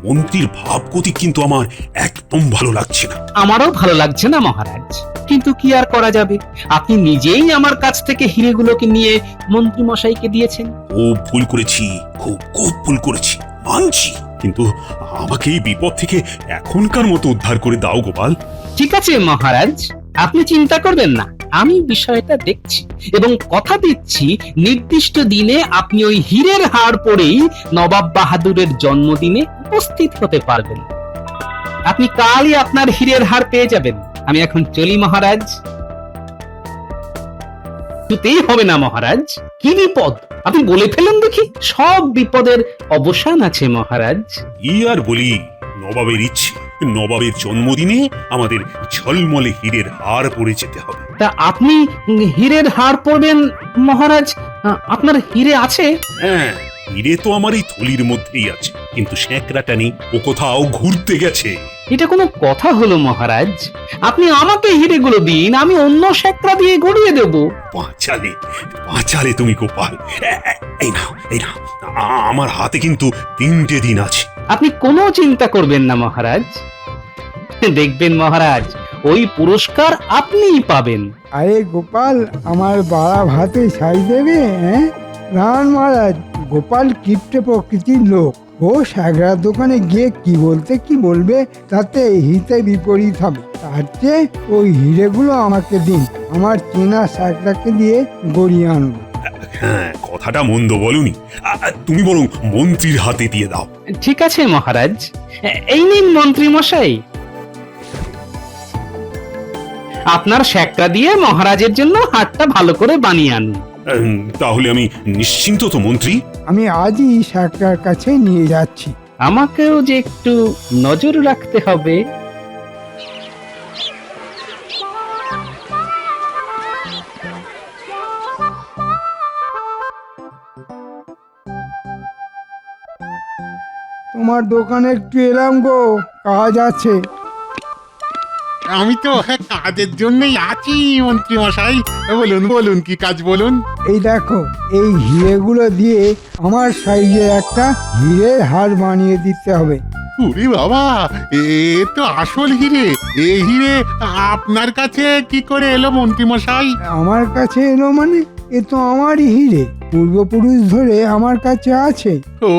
মন্ত্রীর ভাবগতি কিন্তু আমার একদম ভালো লাগছে না। আমারও ভালো লাগছে না মহারাজ, কিন্তু কি আর করা যাবে, আপনি নিজেই আমার কাছ থেকে হিরেগুলোকে নিয়ে মন্ত্রী মশাইকে দিয়েছেন। খুব ভুল করেছি, খুব খুব ভুল করেছি, মানছি। কিন্তু আমাকে এই বিপদ থেকে এখনকার মতো উদ্ধার করে দাও গোপাল। ঠিক আছে মহারাজ, আপনি চিন্তা করবেন না, আমি বিষয়টা দেখছি এবং কথা দিচ্ছি নির্দিষ্ট দিনে আপনি ওই হীরের হাড় পরেই নবাব বাহাদুরের জন্মদিনে উপস্থিত হতে পারবেন। আপনি কালই আপনার হীরের হাড় পেয়ে যাবেন। আমি এখন চলি মহারাজ। কিছুতেই হবে না মহারাজ, কি বিপদ আপনি বলে ফেলুন দেখি। সব বিপদের অবসান আছে মহারাজ। কি আর বলি, নবাবের ইচ্ছে, নবাবের জন্মদিনে আমাদের ঝলমলে হীরের হার পরে যেতে হবে। তা আপনি হীরের হাড় পরবেন মহারাজ? আপনার হীরে আছে? হ্যাঁ, হীরে তো আমার এই থলির মধ্যেই আছে, কিন্তু স্যাঁকড়াটা নেই, ও কোথাও ঘুরতে গেছে। এটা কোনো কথা হলো মহারাজ? আপনি আমাকে হিরেগুলো দিন, আমি অন্য শেকড়া দিয়ে গড়িয়ে দেব। বাঁচালে, বাঁচালে তুমি গোপাল। এই নাও, এই নাও, আমার হাতে কিন্তু 3টে দিন আছে। আপনি কোনো চিন্তা করবেন না মহারাজ, দেখবেন মহারাজ ওই পুরস্কার আপনিই পাবেন। আরে গোপাল, আমার বাড়া ভাতে ছাই দেবে? হ্যাঁ রান মহারাজ, গোপাল কিপ্টে প্রকৃতির লোক। ও সাগরার দোকানে গিয়ে কি বলতে কি বলবে তাতে হিতে বিপরীত হবে। তার চেয়ে ওই হিরেগুলো আমাকে দিন, আমার চেনা সাগরাকে দিয়ে গড়িয়ে আনবো। হ্যাঁ, কথাটা মন্দ বলনি, তুমি বরং মন্ত্রীর হাতে দিয়ে দাও। ঠিক আছে মহারাজ, এই নিন মন্ত্রী মশাই, আপনার শেকড়া দিয়ে মহারাজের জন্য হাটটা ভালো করে বানিয়ে আনুন। তাহলে আমি নিশ্চিন্ত তো মন্ত্রী? আমি আজই সাগরার কাছে নিয়ে যাচ্ছি। আমাকেও যে একটু নজর রাখতে হবে। তোমার দোকানে একটু এলাম গো, কাজ আছে। আমি তো কাজের জন্যই আছি মন্ত্রী মশাই। বলুন বলুন, কি কাজ বলুন। এই দেখো, এই হিরেগুলো দিয়ে আমার সাইজের একটা হিরের হার বানিয়ে দিতে হবে। উরি বাবা, এ তো আসল হিরে। এই হিরে আপনার কাছে কি করে এলো মন্ত্রী মশাই? আমার কাছে এলো মানে, এ তো আমারই হিরে, পূর্বপুরুষ ধরে আমার কাছে আছে। ও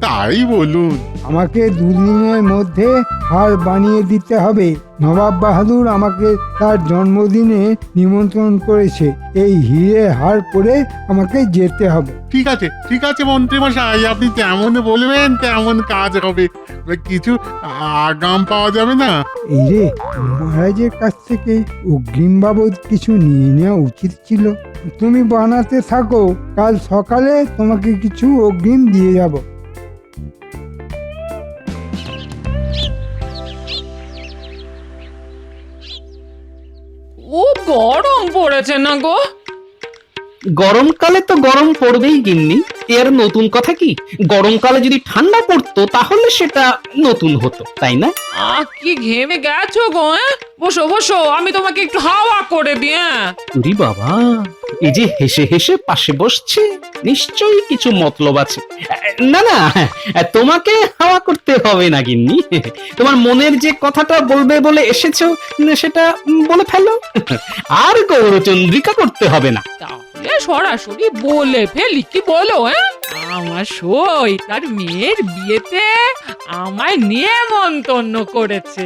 তাই বলুন। আমাকে দুদিনের মধ্যে হার বানিয়ে দিতে হবে। নবাব বাহাদুর আমাকে তার জন্মদিনে নিমন্ত্রণ করেছে। এই হিরে হার পরে আমাকে যেতে হবে। ঠিক আছে ঠিক আছে মন্ত্রী মশাই, আপনি যেমন বলবেন তেমন কাজ হবে। কিছু আগাম পাওয়া যাবে না? এই রে, মহারাজের কাছ থেকে অগ্রিম বাবদ কিছু নিয়ে নেওয়া উচিত ছিল। তুমি বানাতে থাকো, কাল সকালে তোমাকে কিছু অগ্রিম দিয়ে যাব। ও গরম পড়েছে না গো? গরমকালে তো গরম পড়বেই গিন্নি, এর নতুন কথা কি? গরমকালে যদি ঠান্ডা পড়তো তাহলে সেটা নতুন হতো, তাই না? কি ঘেমে গেছো গো? বসো বসো, আমি তোমাকে একটু হাওয়া করে দিই। উরি বাবা, এই যে হেসে হেসে পাশে বসছে, নিশ্চয়ই কিছু মতলব আছে। না না, তোমাকে হাওয়া করতে হবে না গিন্নি, তোমার মনের যে কথাটা বলবে বলে এসেছো সেটা বলে ফেলো, আর গৌরচন্দ্রিকা করতে হবে না। তাহলে সরাসরি বলে ফেলি, কি বলো? আমার সই তার মেয়ের বিয়েতে আমায় নিমন্ত্রণ করেছে।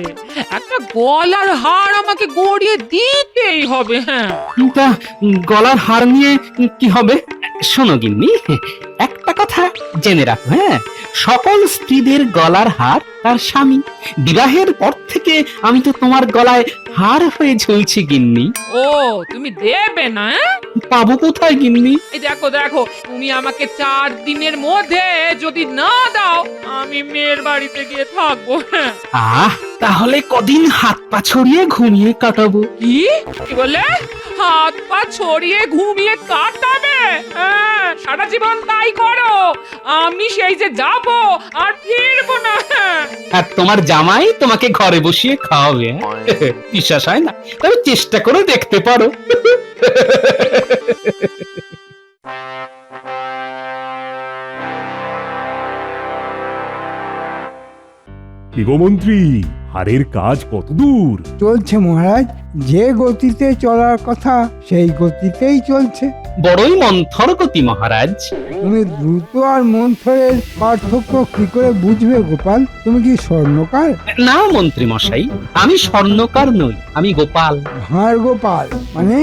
একটা গলার হার আমাকে গড়িয়ে দিতেই হবে। হ্যাঁ, তা গলার হার নিয়ে কি হবে? শোনো গিন্নি, একটা কথা জেনে রাখো, হ্যাঁ, সকল স্ত্রীদের গলার হার তার স্বামী। বিবাহের পর থেকে আমি তো তোমার গলায় হার হয়ে ঝুলছি গিন্নি। ও তুমি দেবে না? পাবো কোথায় গিন্নি? এই দেখো দেখো, তুমি আমাকে 4 দিনের মধ্যে যদি না দাও, আমি মেয়ের বাড়িতে গিয়ে থাকবো। তাহলে কদিন হাত পা ছড়িয়ে ঘুমিয়ে কাটাবো। কি কি বলে? হাত পা ছড়িয়ে ঘুমিয়ে কাটাবে? সারা জীবন তাই করো, আমি সেই যে যাব আর ফিরবো না। আর তোমার জামাই তোমাকে ঘরে বসিয়ে খাওয়াবে, বিশ্বাস হয় না? তবে চেষ্টা করে দেখতে পারো। কি গো মন্ত্রী, হারের কাজ কত দূর? চলছে মহারাজ, যে গতিতে চলার কথা সেই গতিতেই চলছে। বড়ই মন্থর গতি মহারাজ। তুমি দ্রুত আর মন্থরের পার্থক্য কি করে বুঝবে গোপাল? তুমি কি স্বর্ণকার? না মন্ত্রী মশাই, আমি স্বর্ণকার নই, আমি গোপাল। ভাঁড় গোপাল মানে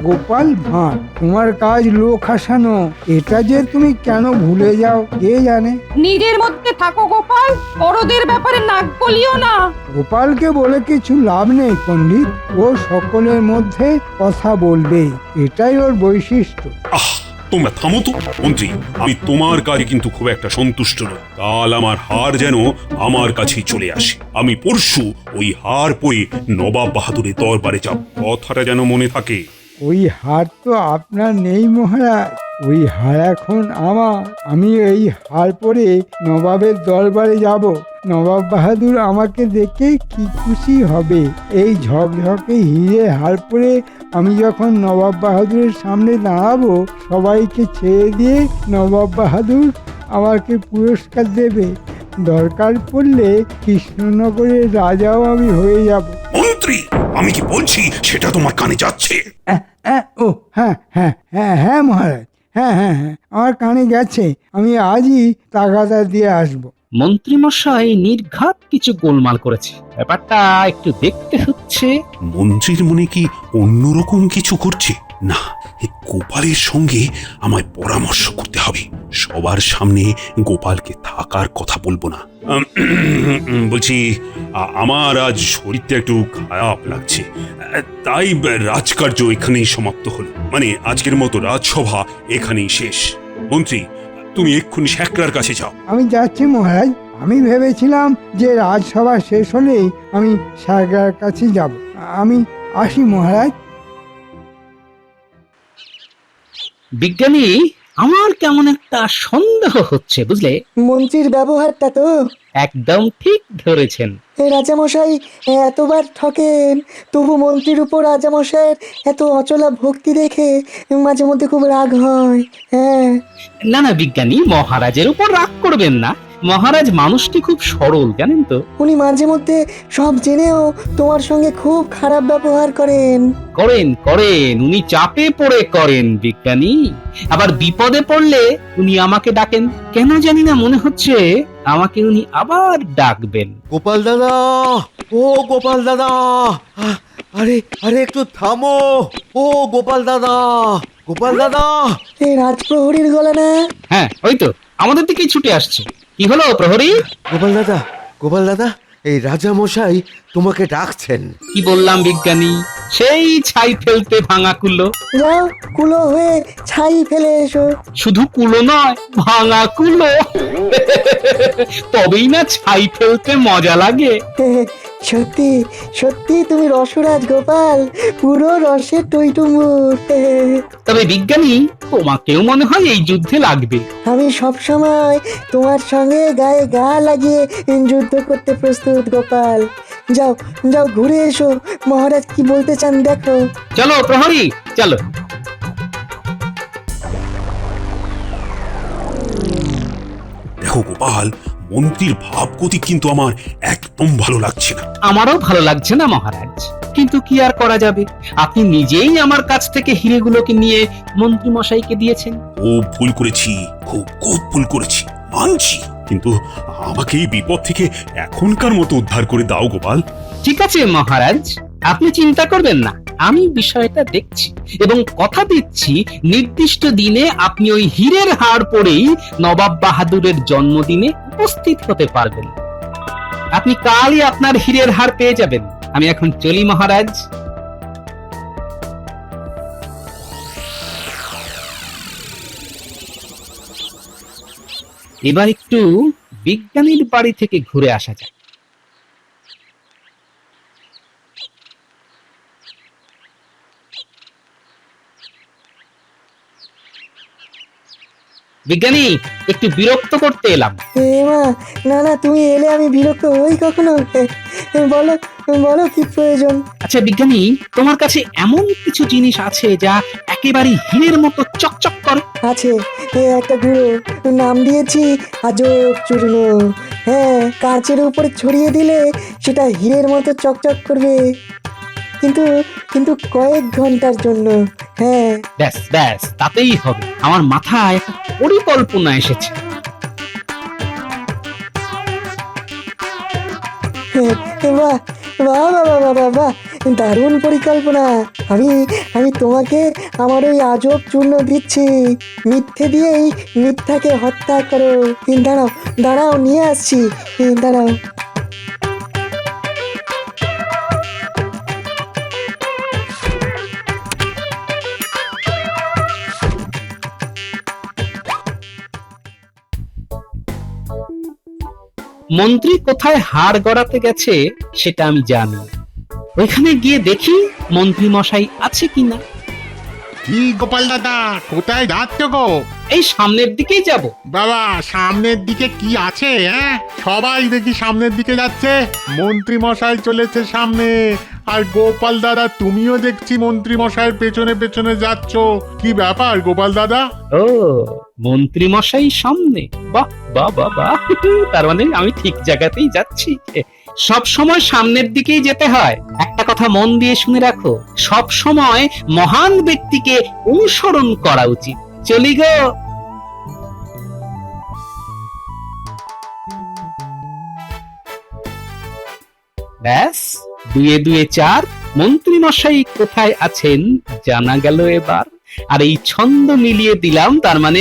গোপাল ভাঁড়। তোমার কাজ লোক হাসানো, এটা যে তুমি কেন ভুলে যাও কে জানে। নিজের মধ্যে থাকো গোপাল, বড়দের ব্যাপারে নাক গলিও না। গোপালকে বলে কিছু লাভ নেই পণ্ডিত, ও সকলের মধ্যে কথা বলবে, এটাই ওর বৈশিষ্ট্য। আহ, তোমরা থামো তো। মন্ত্রী, আমি তোমার কাজে কিন্তু খুব একটা সন্তুষ্ট নই। কাল আমার হার যেন আমার কাছেই চলে আসে। আমি পরশু ওই হার পরে নবাব বাহাদুরের দরবারে যাব, কথাটা যেন মনে থাকে। ওই হার তো আপনার নেই মহারাজ, ওই হার এখন আমার। আমি এই হার পরে নবাবের দরবারে যাব। নবাব বাহাদুর আমাকে দেখে কি খুশি হবে। এই ঝকঝকে হিরে হার পরে আমি যখন নবাব বাহাদুরের সামনে দাঁড়াবো, সবাইকে ছেড়ে দিয়ে নবাব বাহাদুর আমাকে পুরস্কার দেবে। দরকার পড়লে কৃষ্ণনগরের রাজাও আমি হয়ে যাব। মন্ত্রী, আমি কি বলছি সেটা তোমার কানে যাচ্ছে? ও হ্যাঁ হ্যাঁ হ্যাঁ হ্যাঁ মহারাজ, হ্যাঁ হ্যাঁ হ্যাঁ আমার কানে গেছে। আমি আজই তাগাদা দিয়ে আসবো। মন্ত্রী মশাই নির্ঘাত কিছু গোলমাল করেছে, ব্যাপারটা একটু দেখতে হচ্ছে। মন্ত্রীর মনে কি অন্যরকম কিছু করছে? না, এই গোপালের সঙ্গে আমায় পরামর্শ করতে হবে। সবার সামনে গোপালকে থাকার কথা বলবো না। বলছি, আমার আজ শরীরটা একটু খারাপ লাগছে, তাই রাজকার্য এখানেই সমাপ্ত হলো। মানে আজকের মতো রাজসভা এখানেই শেষ। মন্ত্রী, তুমি এক্ষুনি শ্যাকরার কাছে যাও। আমি যাচ্ছি মহারাজ। আমি ভেবেছিলাম যে রাজসভা শেষ হলেই আমি সারগার কাছে যাব। আমি আসি মহারাজ। বিজ্ঞানী, আমার কেমন একটা সন্দেহ হচ্ছে বুঝলে। মন্ত্রীর ব্যবহারটা তো একদম ঠিক ধরেছেন। রাজামশাই এতবার ঠকেন, তবু মন্ত্রীর উপর রাজামশাইয়ের এত অচলা ভক্তি দেখে মাঝে মধ্যে খুব রাগ হয়। হ্যাঁ, না না বিজ্ঞানী, মহারাজের উপর রাগ করবেন না। মহারাজ মানুষটি খুব সরল, জানেন তো। উনি মাঝে মধ্যে সব জেনেও তোমার সঙ্গে খুব খারাপ ব্যবহার করেন। করেন করেন, উনি চাপে পড়ে করেন বিজ্ঞানী। আবার বিপদে পড়লে উনি আমাকে ডাকেন, কেন জানি না মনে হচ্ছে আমাকে উনি আবার ডাকবেন। গোপাল দাদা, ও গোপাল দাদা, আরে আরে একটু থামো। ও গোপাল দাদা, গোপাল দাদা। এই রাজপ্রহরীর গলা না? হ্যাঁ, ওই তো আমাদের দিকেই ছুটে আসছে। কি হলো প্রহরী? গোপাল দাদা, গোপাল দাদা, এই রাজা মশাই তোমাকে ডাকছেন। কি বললাম বিজ্ঞানী, সেই ছাই ফেলতে ভাঙা কুলো। যাও, কুলো হয়ে ছাই ফেলে এসো। শুধু কুলো নয়, ভাঙা কুলো। তবেই না ছাই ফেলতে মজা লাগে। সত্যি সত্যি তুমি রসরাজ গোপাল, পুরো রসের টইটুম্বুর। তবে বিজ্ঞানী, তোমাকেও মনে হয় এই যুদ্ধে লাগবে। আমি সব সময় তোমার সঙ্গে গায়ে গা লাগিয়ে যুদ্ধ করতে প্রস্তুত গোপাল। যাও যাও, ঘুরে এসো, মহারাজ কি বলতে চান দেখো। চলো প্রহরী, চলো। দেখো গোপাল, মন্ত্রীর ভাবগতি কিন্তু আমার একদম ভালো লাগছে না। আমারও ভালো লাগছে না মহারাজ, কিন্তু কি আর করা যাবে। আপনি নিজেই আমার কাছ থেকে হিরেগুলোকে নিয়ে মন্ত্রী মশাইকে দিয়েছেন। খুব ভুল করেছি, খুব ভুল করেছি, মানছি। কিন্তু আমাকে এই বিপদ থেকে এখনকার মতো উদ্ধার করে দাও গোপাল। ঠিক আছে মহারাজ, আপনি চিন্তা করবেন না, আমি বিষয়টা দেখছি এবং কথা দিচ্ছি নির্দিষ্ট দিনে আপনি ওই হীরের হাড় পরেই নবাব বাহাদুরের জন্মদিনে উপস্থিত হতে পারবেন। আপনি কালই আপনার হীরের হাড় পেয়ে যাবেন। আমি এখন চলি মহারাজ। এবার একটু বিজ্ঞানীর বাড়ি থেকে ঘুরে আসা যাক। বিজ্ঞানী, একটু বিরক্ত করতে এলাম। মা, না না, তুমি এলে আমি বিরক্ত হই কখনো? বলো বলো কি প্রয়োজন? আচ্ছা বিজ্ঞানী, তোমার কাছে এমন কিছু জিনিস আছে যা একেবারে হীরের মতো চকচক করে? আছে, একটা গুঁড়ো, নাম দিয়েছি আজব চূর্ণ। হ্যাঁ, কাঁচের উপরে ছড়িয়ে দিলে সেটা হীরের মতো চকচক করবে, কিন্তু কিন্তু কয়েক ঘন্টার জন্য। হ্যাঁ। ব্যাস ব্যাস, তাতেই হবে। আমার মাথায় একটা পরিকল্পনা এসেছে। বাহ বাহ বাহ বাহ বাহ বাহ, দারুণ পরিকল্পনা। আমি আমি তোমাকে আমার ওই আজব চূর্ণ দিচ্ছি। মিথ্যে দিয়েই মিথ্যাকে হত্যা করো। দাঁড়াও দাঁড়াও, নিয়ে আসছি, দাঁড়াও। মন্ত্রী কোথায় হাড় গড়াতে গেছে সেটা আমি জানি। ওইখানে গিয়ে দেখি মন্ত্রী মশাই আছে কিনা। কি গোপাল দাদা, কোথায় যাচ্ছ গো? এই সামনের দিকেই যাব। বাবা, সামনের দিকে কি আছে? হ্যাঁ, সবাই দেখি সামনের দিকে যাচ্ছে। মন্ত্রী মশাই চলেছে সামনে, আর গোপাল দাদা তুমিও দেখছি মন্ত্রী মশাইয়ের পেছনে পেছনে যাচ্ছ। কি ব্যাপার গোপাল দাদা? ও, মন্ত্রী মশাই সামনে? বাহ বাহ বাহ বাহ, তার মানে আমি ঠিক জায়গাতেই যাচ্ছি। সব সময় সামনের দিকেই যেতে হয়। একটা কথা মন দিয়ে শুনে রাখো, সব সময় মহান ব্যক্তিকে অনুসরণ করা উচিত। চলি গো। ব্যাস, দুয়ে দুয়ে চার। মন্ত্রী মশাই কোথায় আছেন জানা গেল এবার। আর এই ছন্দ মিলিয়ে দিলাম, তার মানে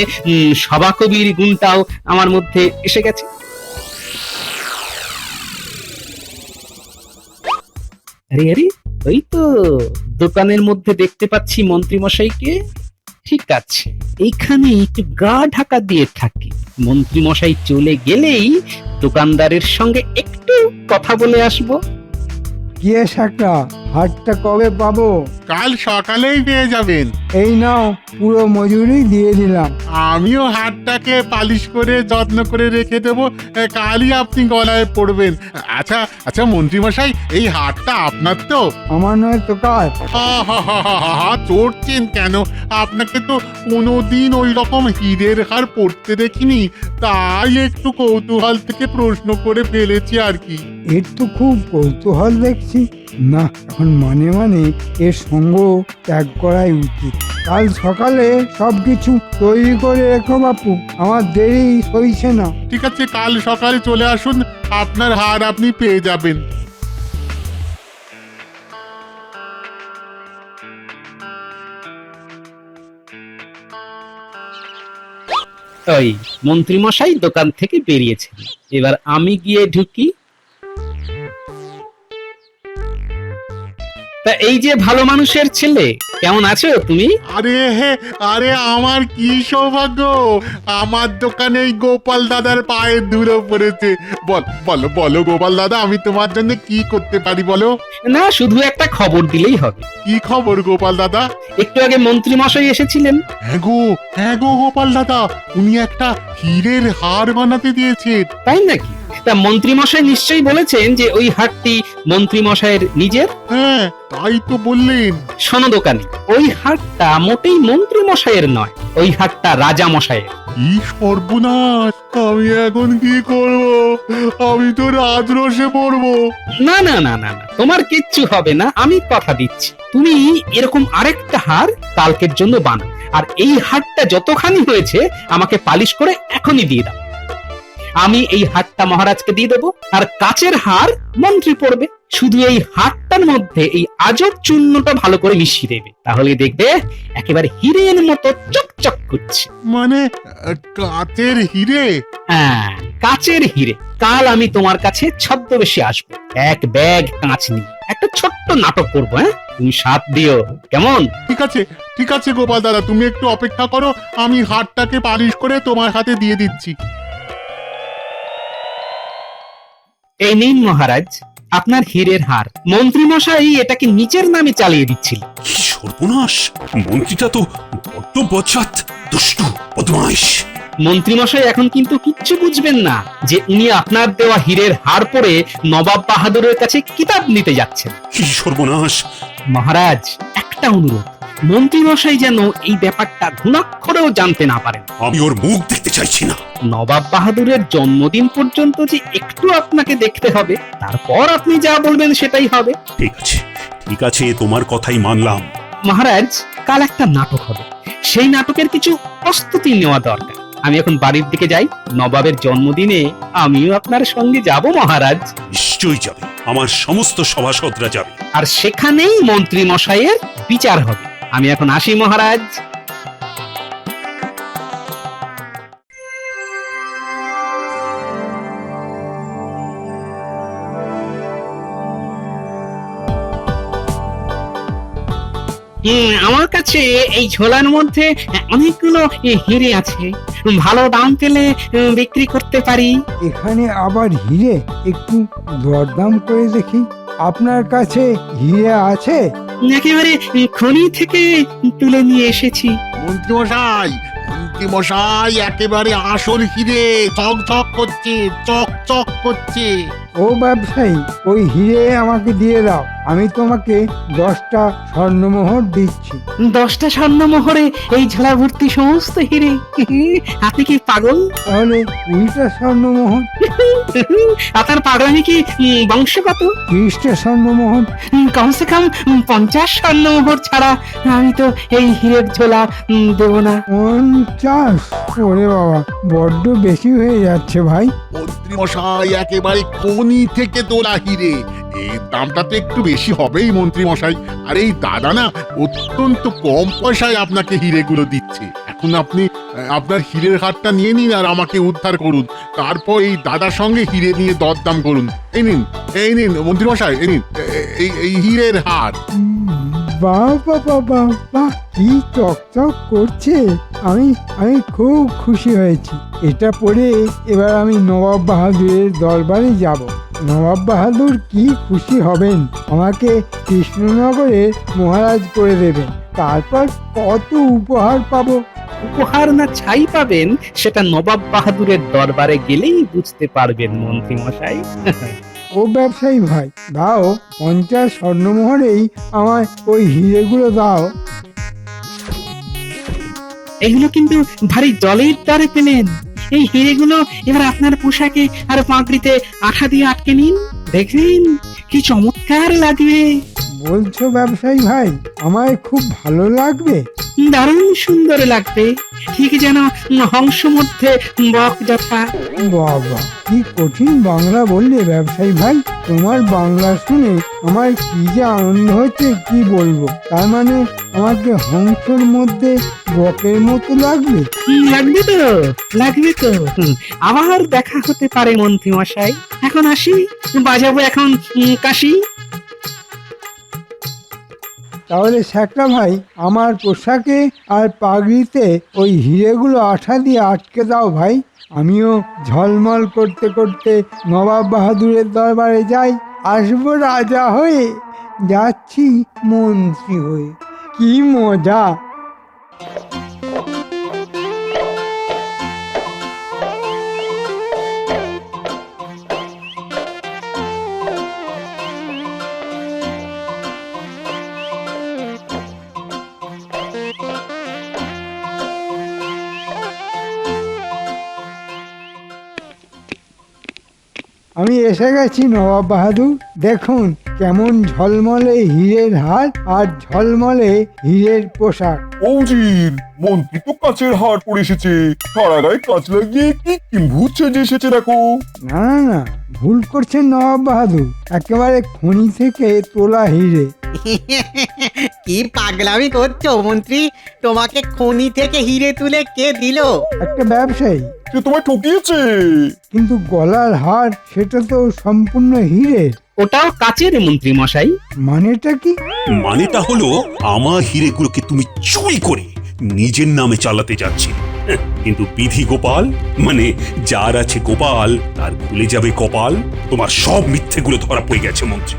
সভাকবির গুণটাও আমার মধ্যে এসে গেছে। আরে আরে, ওই তো দোকানের মধ্যে দেখতে পাচ্ছি মন্ত্রী মশাইকে। ঠিক আছে, এইখানে একটু গা ঢাকা দিয়ে থাকি। মন্ত্রী মশাই চলে গেলেই দোকানদারের সঙ্গে একটু কথা বলে আসবো। কি শাকরা, হাটটা কবে পাবো? কাল সকালেই পেয়ে যাবেন। এই নাও, পুরো মজুরি দিয়ে দিলাম। আমিও হাতটাকে পালিশ করে যত্ন করে রেখে দেবো, কালই আপনি গলায় পড়বেন। আচ্ছা আচ্ছা মন্ত্রী মশাই, এই হাটটা আপনার তো? আমার নয় তো কার। চড়ছেন কেন? আপনাকে তো কোনোদিন ওই রকম হীরের হার পড়তে দেখিনি, তাই একটু কৌতূহল থেকে প্রশ্ন করে ফেলেছি আর কি। এর তো খুব কৌতূহল দেখছি। না, এখন মানে মানে এর সঙ্গ ত্যাগ করাই উচিত। কাল সকালে সবকিছু তৈরি করে রেখো বাপু, আমার দেরি সইছে না। ঠিক আছে, কাল সকালে চলে আসুন, আপনার হার আপনি পেয়ে যাবেন। ওই মন্ত্রী মশাই দোকান থেকে বেরিয়েছেন, এবার আমি গিয়ে ঢুকি। তা এই যে ভালো মানুষের ছেলে, কেমন আছো তুমি? আরে আমার কি সৌভাগ্য, আমার দোকানে এই গোপাল দাদার পায়ের ধুলো পড়েছে। বলো বলো গোপাল দাদা, আমি তোমার জন্য কি করতে পারি বলো? না, শুধু একটা খবর দিলেই হবে। কি খবর গোপাল দাদা? একটু আগে মন্ত্রী মশাই এসেছিলেন। হ্যাঁ গো গোপাল দাদা, উনি একটা হীরের হার বানাতে দিয়েছেন। তাই নাকি? তা মন্ত্রী মশাই নিশ্চয়ই বলেছেন যে ওই হারটি মন্ত্রী মশাইয়ের নিজের। হ্যাঁ, তাই তো বললেন। শোনো দোকানি, ওই হারটা মোটেই মন্ত্রী মশাইয়ের নয়, ওই হারটা রাজা মশাইয়ের। কি সর্বনাশ, আমি এখন কি করব? আমি তো রাজরোষে পড়বো। না না না না না, তোমার কিচ্ছু হবে না, আমি কথা দিচ্ছি। তুমি এরকম আরেকটা হার কালকের জন্য বানাও, আর এই হারটা যতখানি হয়েছে আমাকে পালিশ করে এখনই দিয়ে দাও। আমি এই হারটা মহারাজকে দিয়ে দেবো, আর কাচের হার মন্ত্রী পড়বে। শুধু এই হারটার মধ্যে এই আজব চূর্ণটা ভালো করে মিশিয়ে দেবে, তাহলে দেখবে একেবারে হীরের মতো চকচক করছে। মানে কাচের হিরে? হ্যাঁ, কাচের হিরে। কাল আমি তোমার কাছে ছদ্মবেশে আসবো, এক ব্যাগ কাঁচ নিয়ে একটা ছোট্ট নাটক করবো। হ্যাঁ, তুমি সাথ দিও, কেমন? ঠিক আছে গোপাল দাদা, তুমি একটু অপেক্ষা করো, আমি হারটাকে পালিশ করে তোমার হাতে দিয়ে দিচ্ছি। এই নিন মহারাজ, আপনার হীরের হার। মন্ত্রী মশাই এটাকে নিচের নামে চালিয়ে দিচ্ছিল। কি সর্বনাশ! মন্ত্রীটা তো বড্ড বজ্জাত, দুষ্টু, বদমাইশ। মন্ত্রীমশাই এখন কিন্তু কিচ্ছু বুঝবেন না যে উনি আপনার দেওয়া হীরের হার পরে নবাব বাহাদুরের কাছে কিতাব নিতে যাচ্ছেন। কি সর্বনাশ! মহারাজ, একটা অনুরোধ, মন্ত্রীমশাই যেন এই ব্যাপারটা ঘুণাক্ষরেও জানতে না পারেন। আমি ওর মুখ দেখতে চাইছি না। নবাব বাহাদুরের জন্মদিন পর্যন্ত যে একটু আপনাকে দেখতে হবে, তারপর আপনি যা বলবেন সেটাই হবে। ঠিক আছে, ঠিক আছে, তোমার কথাই মানলাম। মহারাজ, কাল একটা নাটক হবে, সেই নাটকের কিছু প্রস্তুতি নেওয়া দরকার। আমি এখন বাড়ির দিকে যাই, নবাবের জন্মদিনে আমিও আপনার সঙ্গে যাব মহারাজ। নিশ্চয়ই যাবে, আমার সমস্ত সভাসদরা যাবে। আর সেখানেই মন্ত্রী মশাইয়ের বিচার হবে। আমি এখন আসি মহারাজ। আমার কাছে এই ঝোলার মধ্যে অনেকগুলো হিরে আছে, ভালো দাম পেলে বিক্রি করতে পারি। এখানে আবার হিরে, একটু দরদাম করে দেখি। আপনার কাছে হিরে আছে? একেবারে খনি থেকে তুলে নিয়ে এসেছি। মন্ত্রীমশাই, মন্ত্রীমশাই, একেবারে আসল হিরে, চকচক করছে, চকচক করছে। ও ব্যবসায়ী, ওই হিরে আমাকে দিয়ে দাও, আমি তোমাকে 10টা স্বর্ণমোহর দিচ্ছি। 10টা স্বর্ণ মোহরে এই ঝোলা ভর্তি সমস্ত হিরে? আপনি কি পাগল? তাহলে 20টা স্বর্ণমোহর, আপনার পাগলামি কি বংশগত? 30টা স্বর্ণমোহর, কমসে কম 50 স্বর্ণ মোহর ছাড়া আমি তো এই হীরের ঝোলা দেব না। 50? ওরে বাবা, বড্ড বেশি হয়ে যাচ্ছে ভাই। মন্ত্রীমশাই, একেবারে খনি থেকে তোলা হিরে, এর দামটা তো একটু বেশি হবেই মন্ত্রীমশাই। আর এই দাদা না অত্যন্ত কম পয়সায় আপনাকে হিরেগুলো দিচ্ছে। এখন আপনি আপনার হীরের হারটা নিয়ে নিন আর আমাকে উদ্ধার করুন, তারপর এই দাদার সঙ্গে হিরে নিয়ে দরদাম করুন। এই নিন, এই নিন মন্ত্রীমশাই, এই নিন এই হীরের হার। বাহ বাহ বাহ বাহ বাহ, কি চকচক করছে। আমি আমি খুব খুশি হয়েছি। এটা পরে এবার আমি নবাব বাহাদুরের দরবারে যাব। নবাব বাহাদুর কি খুশি হবেন, আমাকে কৃষ্ণনগরের মহারাজ করে দেবেন। তারপর কত উপহার পাবো। উপহার না ছাই পাবেন সেটা নবাব বাহাদুরের দরবারে গেলেই বুঝতে পারবেন মন্ত্রী মশাই। ও ব্যবসায়ী ভাই, দাও 50 স্বর্ণমোহরেই আমার ওই হিরেগুলো দাও। এগুলো কিন্তু ভারী জলের দরে পেলেন। এই হিরেগুলো এবার আপনার পোশাকে আর পাগড়িতে আঠা দিয়ে আটকে নিন, দেখবেন কি চমৎকার লাগবে। বলছো ব্যবসায়ী ভাই, আমায় খুব ভালো লাগবে? দারুণ সুন্দর লাগবে, ঠিক যেন হংস মধ্যে বক জপা। বাবা, কি কঠিন বাংলা বললে ব্যবসায়ী ভাই। তোমার বাংলা শুনে আমার কি যে আনন্দ হচ্ছে কি বলবো। তার মানে আমাকে হংসের মধ্যে বকের মতো লাগবে? লাগবে তো, লাগবে তো। আবার দেখা হতে পারে মন্ত্রী মশাই। এখন আসি, বাজাবো এখন কাশি। তাহলে শ্যাকরা ভাই, আমার পোশাকে আর পাগড়িতে ওই হিরেগুলো আঠা দিয়ে আটকে দাও ভাই। আমিও ঝলমল করতে করতে নবাব বাহাদুরের দরবারে যাই। আসবো রাজা হয়ে, যাচ্ছি মন্ত্রী হয়ে। কি মজা! আমি এসে গেছি নবাব বাহাদুর। দেখুন কেমন ঝলমলে হীরের হার আর ঝলমলে হীরের পোশাক। অজির মন্ত্রী তো কাচের হার পরে এসেছে, সারা গায়ে কাচ লাগিয়ে কি কিম্ভূত সেজে এসেছে দেখো। না না না, ভুল করছেন নবাব বাহাদুর, একেবারে খনি থেকে তোলা হিরে। কি পাগলামি করছো মন্ত্রী? তোমাকে খনি থেকে হিরে তুলে কে দিল? একটা ব্যবসায়ী। সে তোমায় ঠকিয়েছে। কিন্তু গলার হার সেটা তো সম্পূর্ণ হিরে। ওটাও কাচের মন্ত্রী মশাই। মানেটা কি? মানেটা হলো আমার হিরেগুলোকে তুমি চুরি করে নিজের নামে চালাতে যাচ্ছে। কিন্তু বিধি গোপাল, মানে যার আছে গোপাল তার খুলে যাবে কপাল। তোমার সব মিথ্যেগুলো ধরা পড়ে গেছে মন্ত্রী।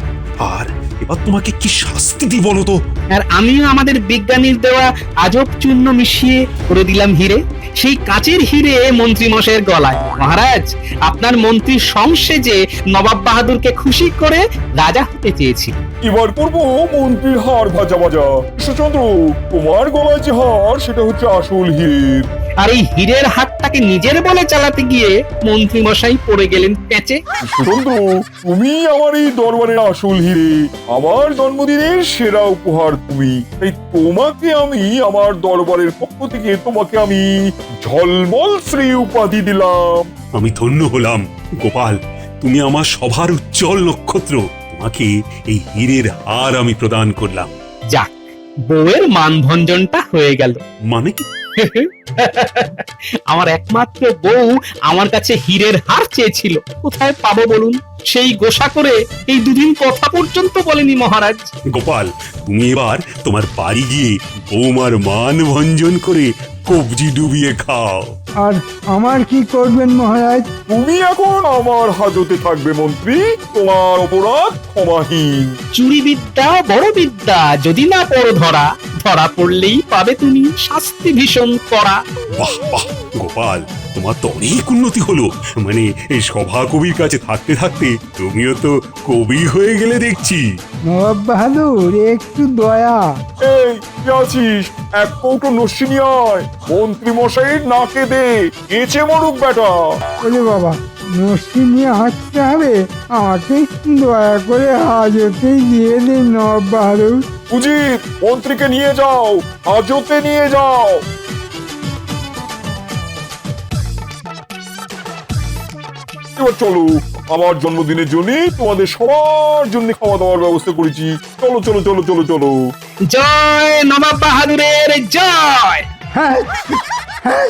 আর এবার তোমাকে কি শাস্তি দিই বলো তো? আর আমিও আমাদের বিজ্ঞানীর দেওয়া আজব চূর্ণ মিশিয়ে করে দিলাম হিরে। সেই কাচের হিরে মন্ত্রী মশাইয়ের গলায়। মহারাজ, আপনার মন্ত্রী সংসেজে নবাব বাহাদুরকে খুশি করে রাজা হতে চেয়েছিল। এবার করবো মন্ত্রীর হাড় ভাজা ভাজা। কৃষ্ণচন্দ্র, তোমার গলায় যে হাড় সেটা হচ্ছে আসল হীরের। আর এই হীরের হাতটাকে নিজের বলে চালাতে গিয়ে মন্ত্রী মশাই পড়ে গেলেন প্যাঁচে। কৃষ্ণচন্দ্র, তুমি আমার এই দরবারের আসল হীরে, আমার জন্মদিনের সেরা উপহার তুমি। তাই তোমাকে আমি আমার দরবারের পক্ষ থেকে তোমাকে আমি ঝলমল শ্রী উপাধি দিলাম। আমি ধন্য হলাম গোপাল, তুমি আমার সভার উজ্জ্বল নক্ষত্র। তোমাকে এই হীরের হার আমি প্রদান করলাম। যাক, বউয়ের মানভঞ্জনটা হয়ে গেল। মানে আমার একমাত্র বউ আমার কাছে হীরের হার চেয়েছিল, কোথায় পাবো বলুন? সেই গোসা করে এই দুদিন কথা পর্যন্ত বলেনি মহারাজ। গোপাল, তুমি এবার তোমার বাড়ি গিয়ে বৌমার মান ভঞ্জন করে কবজি ডুবিয়ে খাও। আর আমার কি করবেন মহারাজ? তুমি এখন আমার হাজতে থাকবে মন্ত্রী, তোমার অপরাধ ক্ষমাহীন। চুরি বিদ্যা বড় বিদ্যা, যদি না পড়ো ধরা, ধরা পড়লেই পাবে তুমি শাস্তি ভীষণ করা। বাহ বাহ গোপাল, তোমার তো অনেক উন্নতি হলো। মানে এই সভা কবির কাছে থাকতে থাকতে তুমিও তো কবি হয়ে গেলে দেখছি। নবাব বাহাদুর, একটু দয়া। এই কে আছিস? এক কৌটো নস্যি নিয়ে আয়, মন্ত্রী মশাইয়ের নাকে দে, এঁচে মরুক বেটা। ওরে বাবা, নস্যি নিয়ে হাঁটতে হবে? আমাকে দয়া করে হাজতেই দিয়ে দিন নবাব বাহাদুর। উজিত, মন্ত্রীকে নিয়ে যাও, হাজতে নিয়ে যাও। এবার চলো, আমার জন্মদিনের জন্য তোমাদের সবার জন্য খাওয়া দাওয়ার ব্যবস্থা করেছি। চলো চলো চলো চলো চলো। জয় নবাব বাহাদুরের জয়। হ্যাঁ, হ্যাঁ,